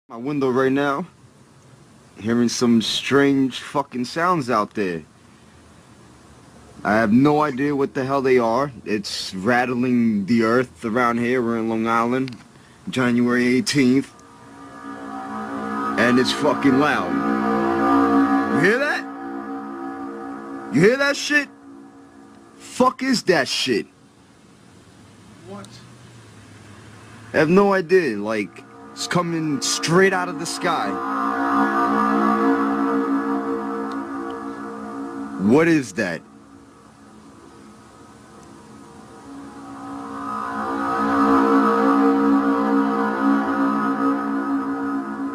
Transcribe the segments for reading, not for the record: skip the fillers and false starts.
My window right now, hearing some strange fucking sounds out there. I have no idea what the hell they are. It's rattling the earth around here. We're in Long Island, January 18th, and it's fucking loud. You hear that? You hear that shit? Fuck is that shit? What? I have no idea. Like, it's coming straight out of the sky. What is that?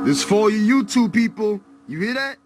This is for all you YouTube people. You hear that?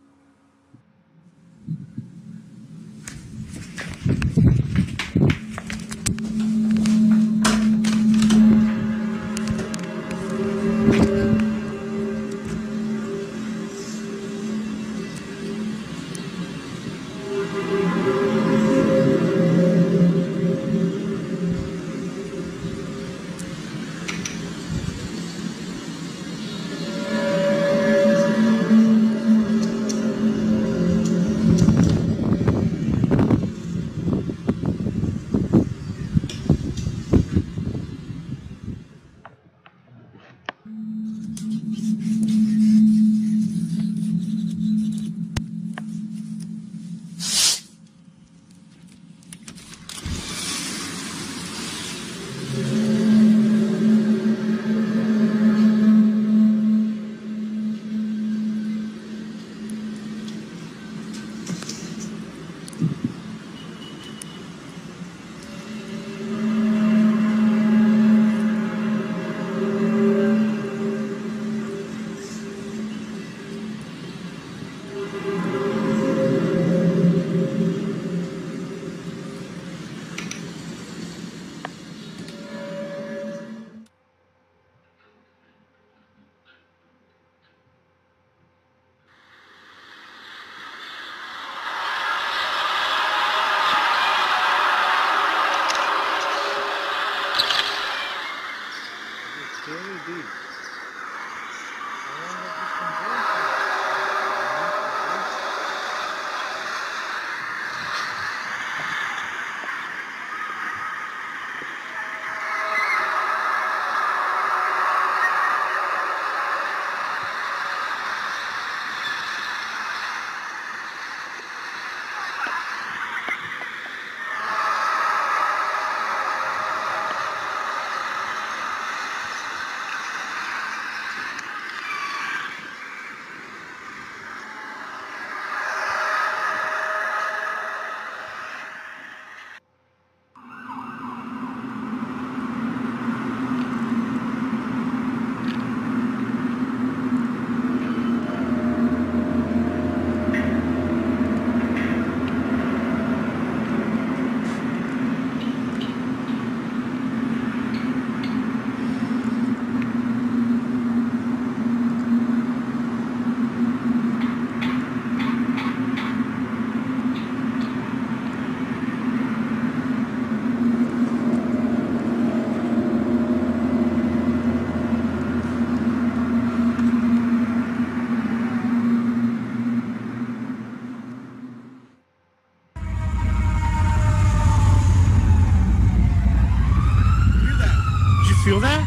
Feel that?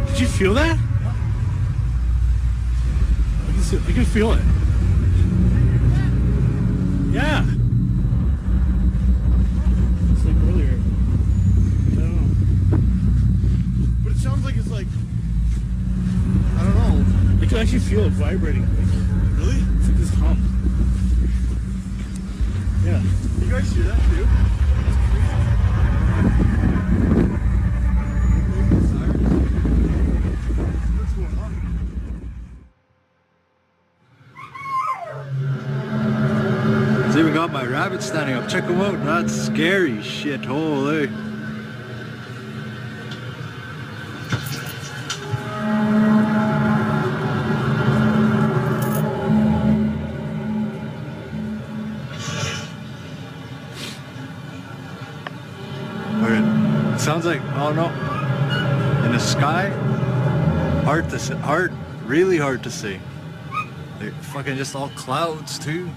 Did you feel that? I can feel it. Yeah. It's like earlier. I don't know. But it sounds like it's like, I don't know. I can actually feel it vibrating. Really? It's like this hum. Yeah. You guys hear that too? What's going on? It's even got my rabbit standing up. Check them out. That's scary shit. Holy. Sounds like, oh no, in the sky, hard to see, really hard to see. They're fucking just all clouds too.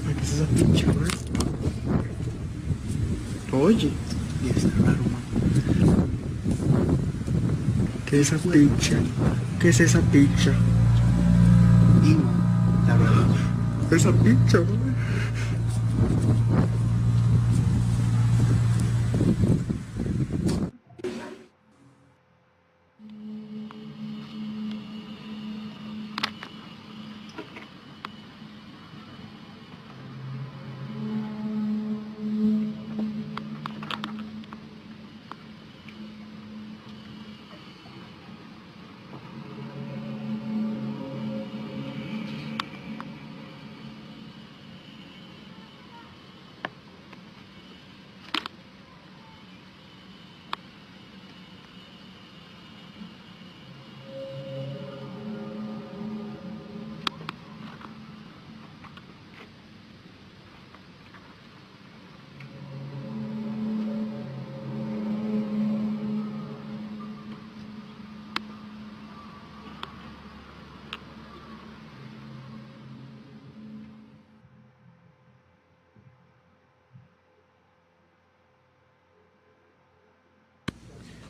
¿Qué es esa pinche, güey? Oye, y está raro, man. ¿Qué es esa pincha? ¿Qué es esa pincha? Y la verdad. Esa pincha, güey.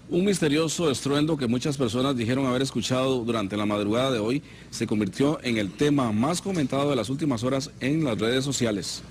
Un misterioso estruendo que muchas personas dijeron haber escuchado durante la madrugada de hoy se convirtió en el tema más comentado de las últimas horas en las redes sociales.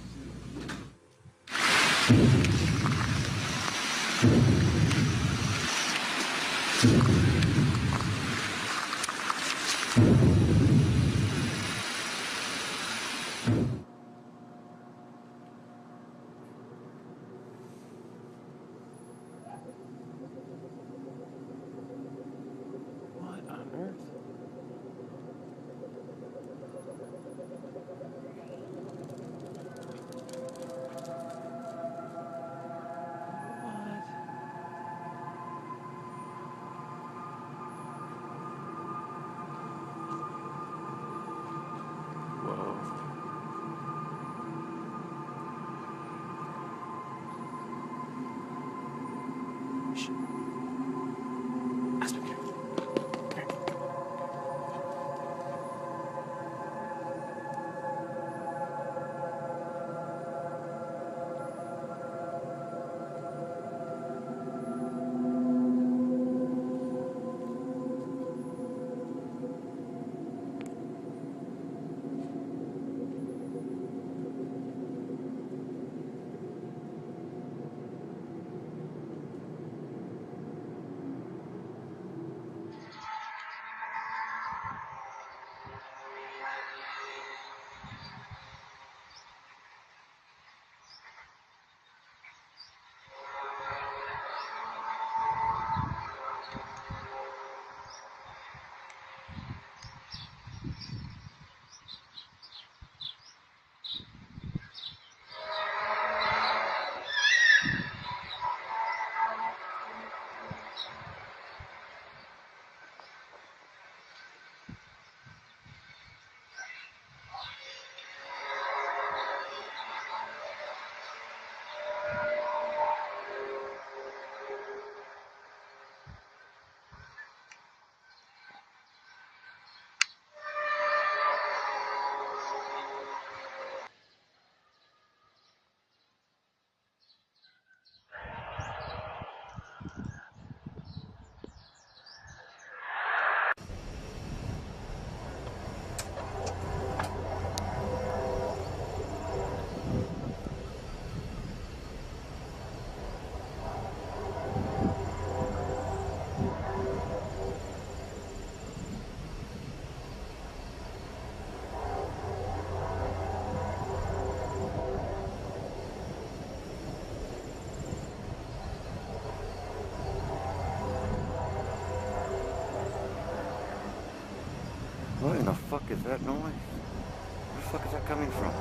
What in the fuck is that noise? Where the fuck is that coming from?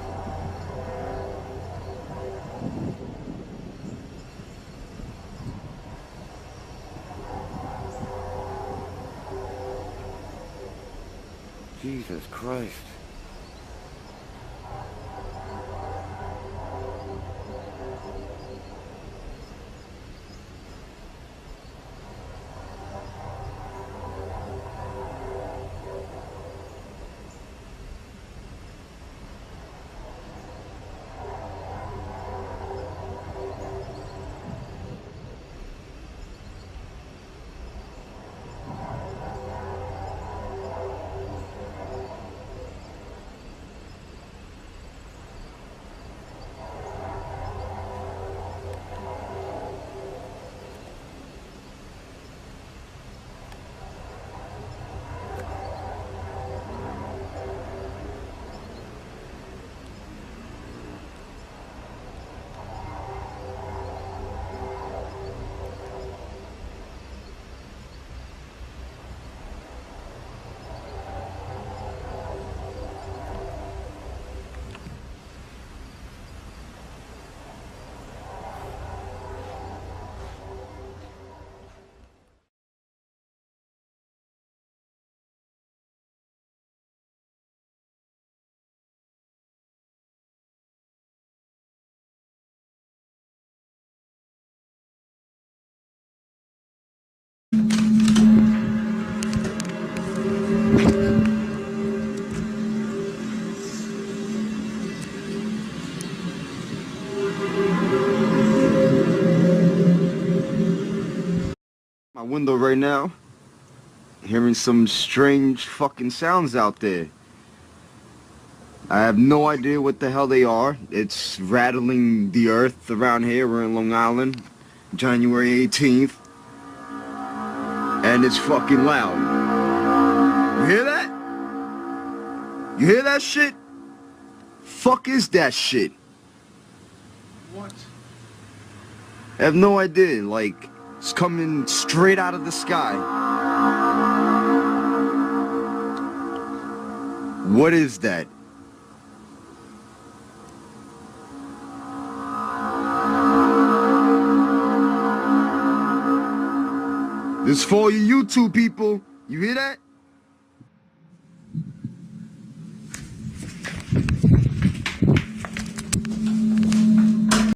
Jesus Christ. My window right now, hearing some strange fucking sounds out there. I have no idea what the hell they are. It's rattling the earth around here. We're in Long Island, January 18th. And it's fucking loud. You hear that? You hear that shit? Fuck is that shit? What? I have no idea. Like, it's coming straight out of the sky. What is that? This is for all you YouTube people. You hear that?